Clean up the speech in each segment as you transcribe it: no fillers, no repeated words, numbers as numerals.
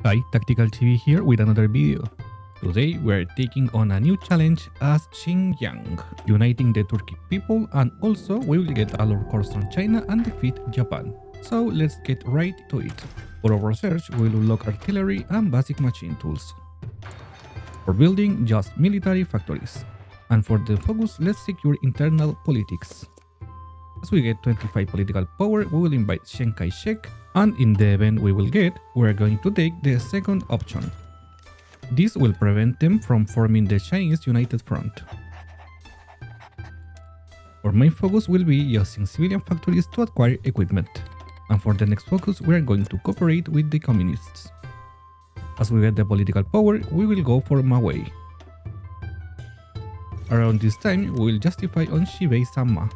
Hi, Tactical Chibi here with another video. Today we're taking on a new challenge as Sinkiang, Uniting the Turkic People, and also we will get a lore course from China and defeat Japan. So let's get right to it. For our research, we will unlock artillery and basic machine tools. For building, just military factories. And for the focus, let's secure internal politics. As we get 25 political power, we will invite Chiang Kai-shek, and in the event we will get, we are going to take the second option. This will prevent them from forming the Chinese United Front. Our main focus will be using civilian factories to acquire equipment, and for the next focus we are going to cooperate with the communists. As we get the political power, we will go for Maui. Around this time, we will justify on Chibi Sama.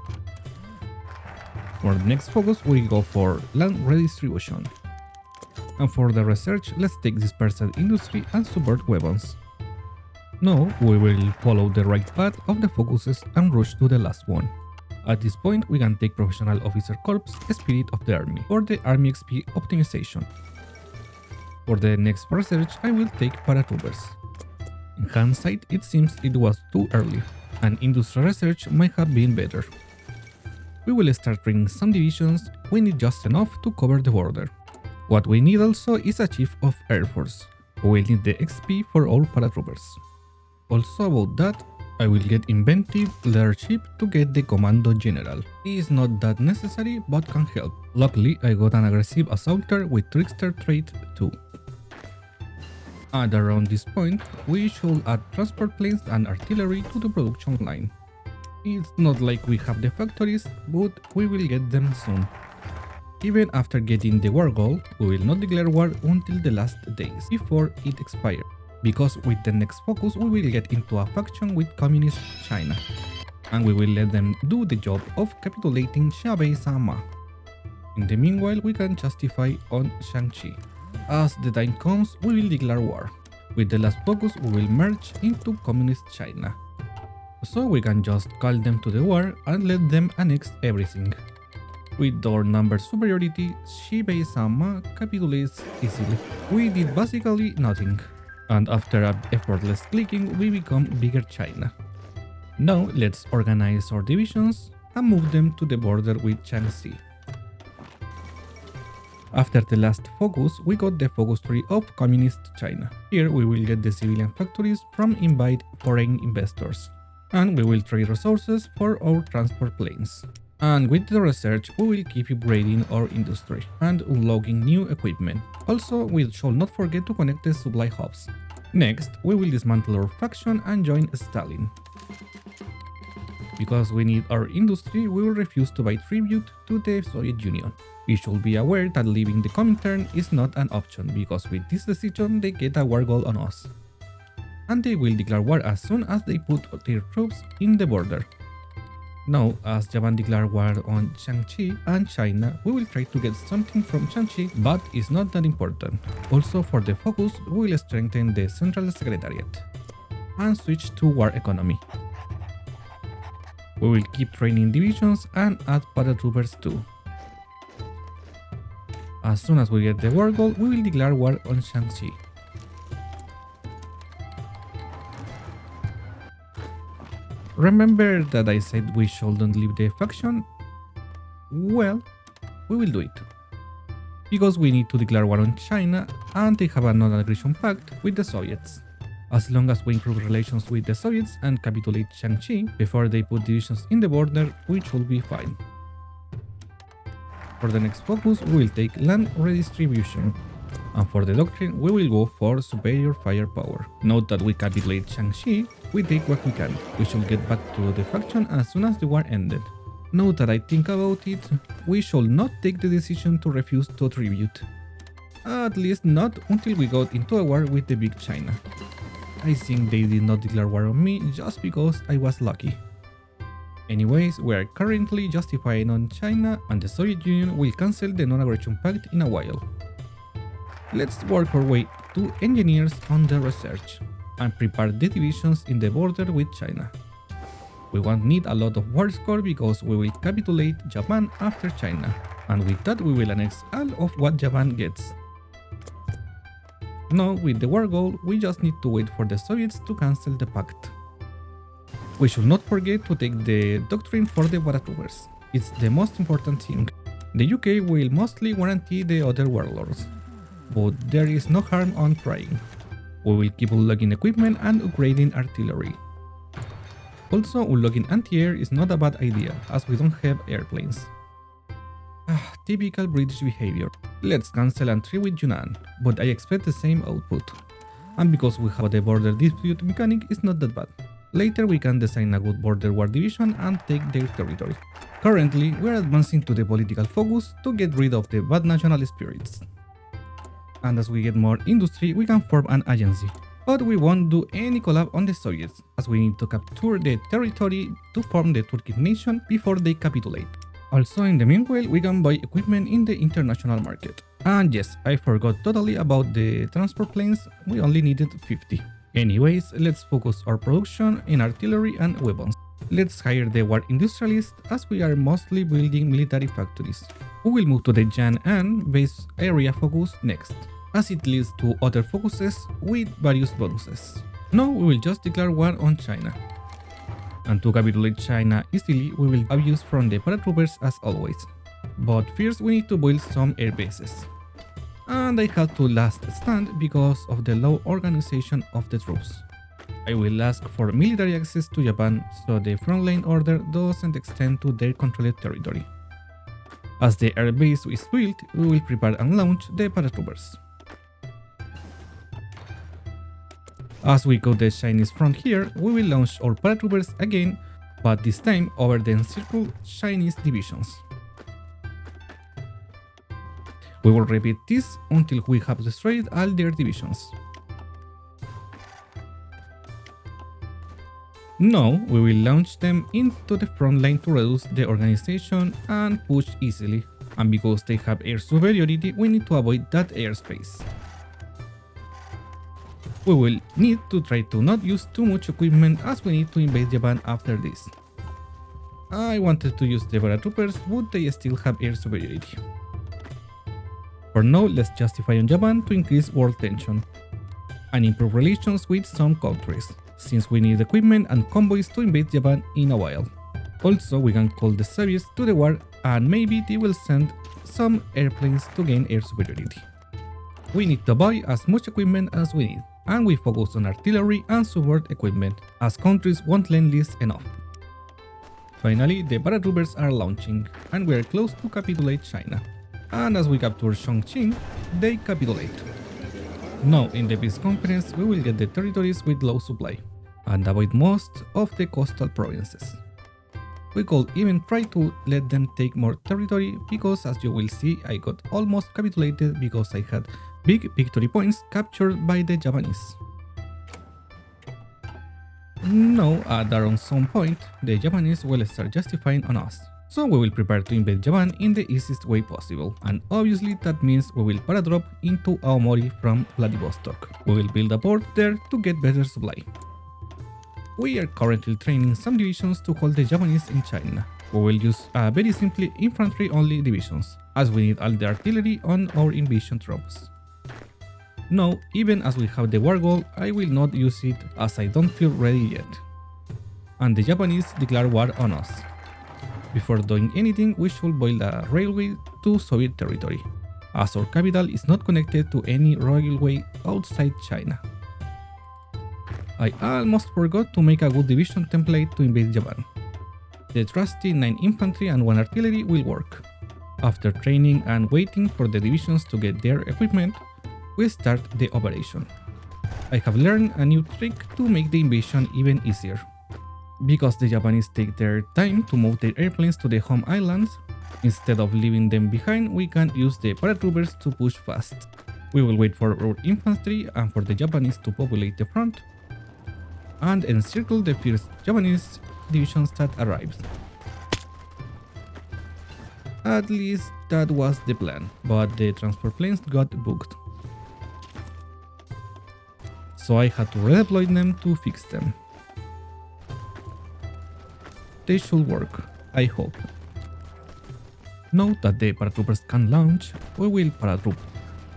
For the next focus, we go for land redistribution. And for the research, let's take dispersed industry and support weapons. Now, we will follow the right path of the focuses and rush to the last one. At this point, we can take Professional Officer Corps, Spirit of the Army, for the Army XP optimization. For the next research, I will take Paratroopers. In hindsight, it seems it was too early, and Industrial Research might have been better. We will start training some divisions. We need just enough to cover the border. What we need also is a Chief of Air Force. We will need the XP for all paratroopers. Also about that, I will get inventive leadership to get the Commando General. It is not that necessary but can help. Luckily, I got an aggressive assaulter with Trickster trait too. And around this point, we should add transport planes and artillery to the production line. It's not like we have the factories, but we will get them soon. Even after getting the war goal, we will not declare war until the last days before it expires, because with the next focus we will get into a faction with Communist China, and we will let them do the job of capitulating Chibi Sama. In the meanwhile, we can justify on Shaanxi. As the time comes, we will declare war. With the last focus, we will merge into Communist China. So we can just call them to the war and let them annex everything. With our number superiority, Chibi Sama capitulates easily. We did basically nothing, and after a effortless clicking, we become bigger China. Now let's organize our divisions and move them to the border with Shaanxi. After the last focus, we got the focus tree of Communist China. Here we will get the civilian factories from invite foreign investors, and we will trade resources for our transport planes. And with the research, we will keep upgrading our industry and unlocking new equipment. Also, we should not forget to connect the supply hubs. Next, we will dismantle our faction and join Stalin. Because we need our industry, we will refuse to buy tribute to the Soviet Union. We should be aware that leaving the Comintern is not an option, because with this decision they get a war goal on us. And they will declare war as soon as they put their troops in the border. Now, as Japan declared war on Shaanxi and China, we will try to get something from Shaanxi, but it's not that important. Also, for the focus, we will strengthen the Central Secretariat and switch to war economy. We will keep training divisions and add paratroopers too. As soon as we get the war goal, we will declare war on Shaanxi. Remember that I said we shouldn't leave the faction? Well, we will do it. Because we need to declare war on China and they have a non-aggression pact with the Soviets. As long as we improve relations with the Soviets and capitulate Shaanxi before they put divisions in the border, we should be fine. For the next focus, we will take land redistribution. And for the doctrine, we will go for superior firepower. Note that we capitulate Shaanxi, we take what we can. We should get back to the faction as soon as the war ended. Now that I think about it, we should not take the decision to refuse to tribute. At least not until we got into a war with the big China. I think they did not declare war on me just because I was lucky. Anyways, we are currently justifying on China, and the Soviet Union will cancel the non-aggression pact in a while. Let's work our way to engineers on the research and prepare the divisions in the border with China. We won't need a lot of war score because we will capitulate Japan after China, and with that we will annex all of what Japan gets. Now, with the war goal, we just need to wait for the Soviets to cancel the pact. We should not forget to take the doctrine for the paratroopers. It's the most important thing. The UK will mostly guarantee the other warlords, but there is no harm on trying. We will keep unlocking equipment and upgrading artillery. Also, unlocking anti-air is not a bad idea, as we don't have airplanes. Typical British behavior. Let's cancel and trade with Yunnan, but I expect the same output. And because we have the border dispute mechanic, it's not that bad. Later we can design a good border war division and take their territory. Currently, we are advancing to the political focus to get rid of the bad national spirits. And as we get more industry, we can form an agency. But we won't do any collab on the Soviets, as we need to capture the territory to form the Turkic nation before they capitulate. Also, in the meanwhile, we can buy equipment in the international market. And yes, I forgot totally about the transport planes, we only needed 50. Anyways, let's focus our production in artillery and weapons. Let's hire the war industrialist, as we are mostly building military factories. We will move to the Jan and base area focus next, as it leads to other focuses with various bonuses. Now we will just declare war on China. And to capitulate China easily, we will abuse from the paratroopers as always. But first we need to build some air bases. And I had to last stand because of the low organization of the troops. I will ask for military access to Japan so the frontline order doesn't extend to their controlled territory. As the air base is built, we will prepare and launch the paratroopers. As we go the Chinese front here, we will launch our paratroopers again, but this time over the encircled Chinese divisions. We will repeat this until we have destroyed all their divisions. Now we will launch them into the front line to reduce the organization and push easily, and because they have air superiority, we need to avoid that airspace. We will need to try to not use too much equipment as we need to invade Japan after this. I wanted to use the paratroopers, but they still have air superiority. For now, let's justify on Japan to increase world tension and improve relations with some countries, since we need equipment and convoys to invade Japan in a while. Also, we can call the Soviets to the war and maybe they will send some airplanes to gain air superiority. We need to buy as much equipment as we need, and we focus on artillery and support equipment, as countries won't lend least enough. Finally, the paratroopers are launching, and we are close to capitulate China. And as we capture Chongqing, they capitulate. Now, in the peace conference, we will get the territories with low supply, and avoid most of the coastal provinces. We could even try to let them take more territory, because as you will see, I got almost capitulated because I had big victory points captured by the Japanese. Now, at around some point, the Japanese will start justifying on us. So we will prepare to invade Japan in the easiest way possible, and obviously that means we will paradrop into Aomori from Vladivostok. We will build a port there to get better supply. We are currently training some divisions to hold the Japanese in China. We will use very simply infantry only divisions, as we need all the artillery on our invasion troops. Now, even as we have the war goal, I will not use it as I don't feel ready yet. And the Japanese declare war on us. Before doing anything, we should build a railway to Soviet territory, as our capital is not connected to any railway outside China. I almost forgot to make a good division template to invade Japan. The trusty 9 infantry and 1 artillery will work. After training and waiting for the divisions to get their equipment, we start the operation. I have learned a new trick to make the invasion even easier. Because the Japanese take their time to move their airplanes to the home islands, instead of leaving them behind, we can use the paratroopers to push fast. We will wait for our infantry and for the Japanese to populate the front, and encircle the first Japanese divisions that arrives. At least that was the plan, but the transport planes got booked. So I had to redeploy them to fix them. They should work, I hope. Now that the paratroopers can launch, we will paratroop.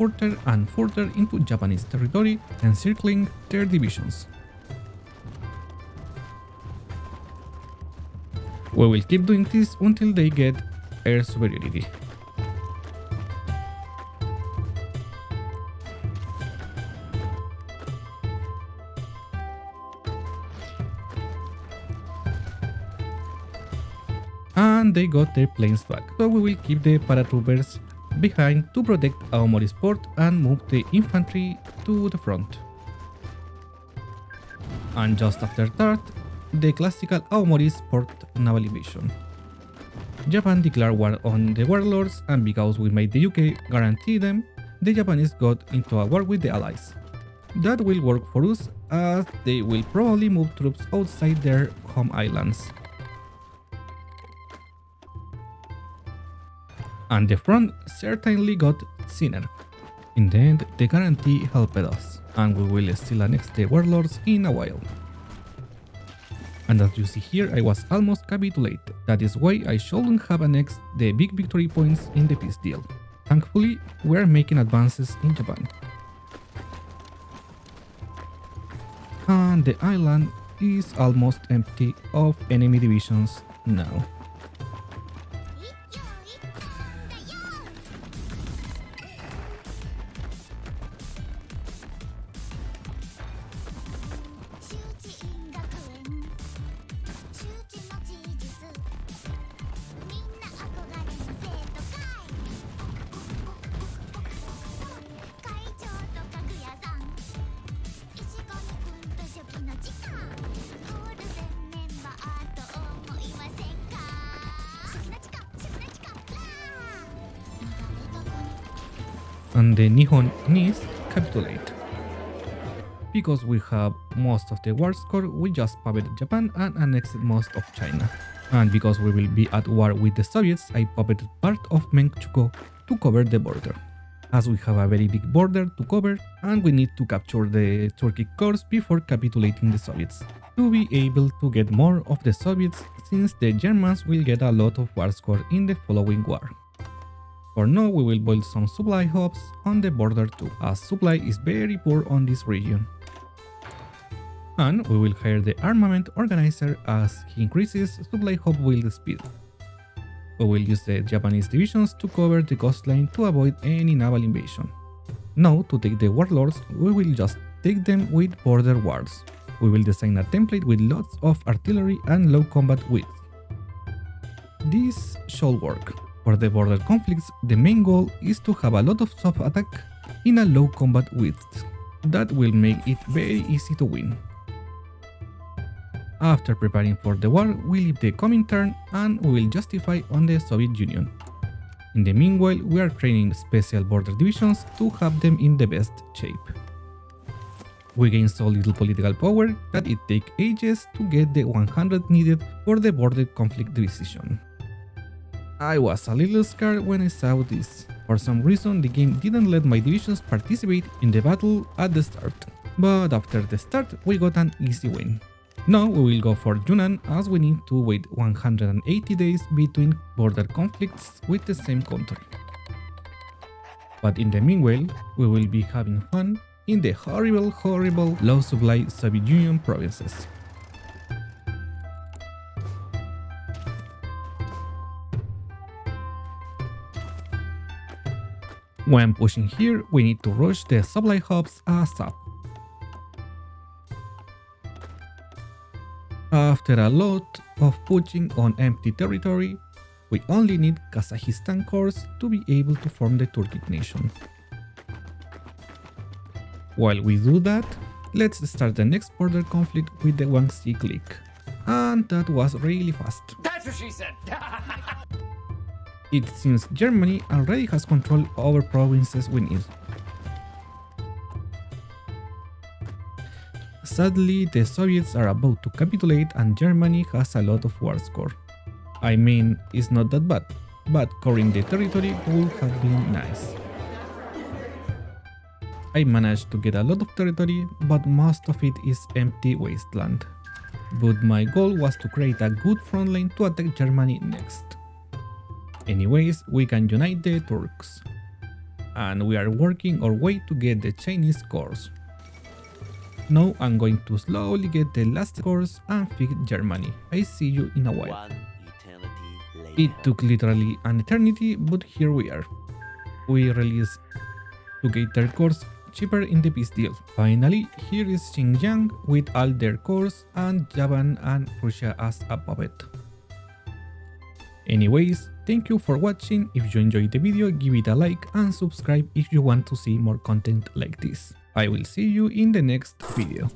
further and further into Japanese territory, encircling their divisions. We will keep doing this until they get air superiority. And they got their planes back, so we will keep the paratroopers behind to protect Aomori's port and move the infantry to the front. And just after that, the classical Aomori's port naval invasion. Japan declared war on the warlords, and because we made the UK guarantee them, the Japanese got into a war with the Allies. That will work for us, as they will probably move troops outside their home islands. And the front certainly got thinner. In the end, the guarantee helped us, and we will still annex the warlords in a while. And as you see here, I was almost capitulated. That is why I shouldn't have annexed the big victory points in the peace deal. Thankfully, we are making advances in Japan. And the island is almost empty of enemy divisions now. And the Nihonese capitulate. Because we have most of the war score, we just puppeted Japan and annexed most of China. And because we will be at war with the Soviets, I puppeted part of Menchuko to cover the border. As we have a very big border to cover, and we need to capture the Turkic cores before capitulating the Soviets, to be able to get more of the Soviets, since the Germans will get a lot of war score in the following war. For now, we will build some supply hubs on the border too, as supply is very poor on this region. And we will hire the armament organizer as he increases supply hub build speed. We will use the Japanese divisions to cover the coastline to avoid any naval invasion. Now, to take the warlords, we will just take them with border wars. We will design a template with lots of artillery and low combat width. This should work. For the border conflicts, the main goal is to have a lot of soft attack in a low combat width. That will make it very easy to win. After preparing for the war, we leave the Comintern and we will justify on the Soviet Union. In the meanwhile, we are training special border divisions to have them in the best shape. We gain so little political power that it takes ages to get the 100 needed for the border conflict decision. I was a little scared when I saw this. For some reason, the game didn't let my divisions participate in the battle at the start. But after the start, we got an easy win. Now we will go for Yunnan, as we need to wait 180 days between border conflicts with the same country. But in the meanwhile, we will be having fun in the horrible low supply Soviet Union provinces. When pushing here, we need to rush the supply hubs ASAP. After a lot of pushing on empty territory, we only need Kazakhstan cores to be able to form the Turkic nation. While we do that, let's start the next border conflict with the Guangxi clique. And that was really fast. That's what she said! It seems Germany already has control over provinces we need. Sadly, the Soviets are about to capitulate and Germany has a lot of war score. I mean, it's not that bad, but covering the territory would have been nice. I managed to get a lot of territory, but most of it is empty wasteland. But my goal was to create a good front line to attack Germany next. Anyways, we can unite the Turks. and we are working our way to get the Chinese course. Now I'm going to slowly get the last course and pick Germany. I see you in a while. One eternity later. It took literally an eternity, but here we are. We released to get their course cheaper in the peace deal. Finally, here is Xinjiang with all their cores and Japan and Russia as a puppet. Anyways, thank you for watching. If you enjoyed the video, give it a like and subscribe if you want to see more content like this. I will see you in the next video.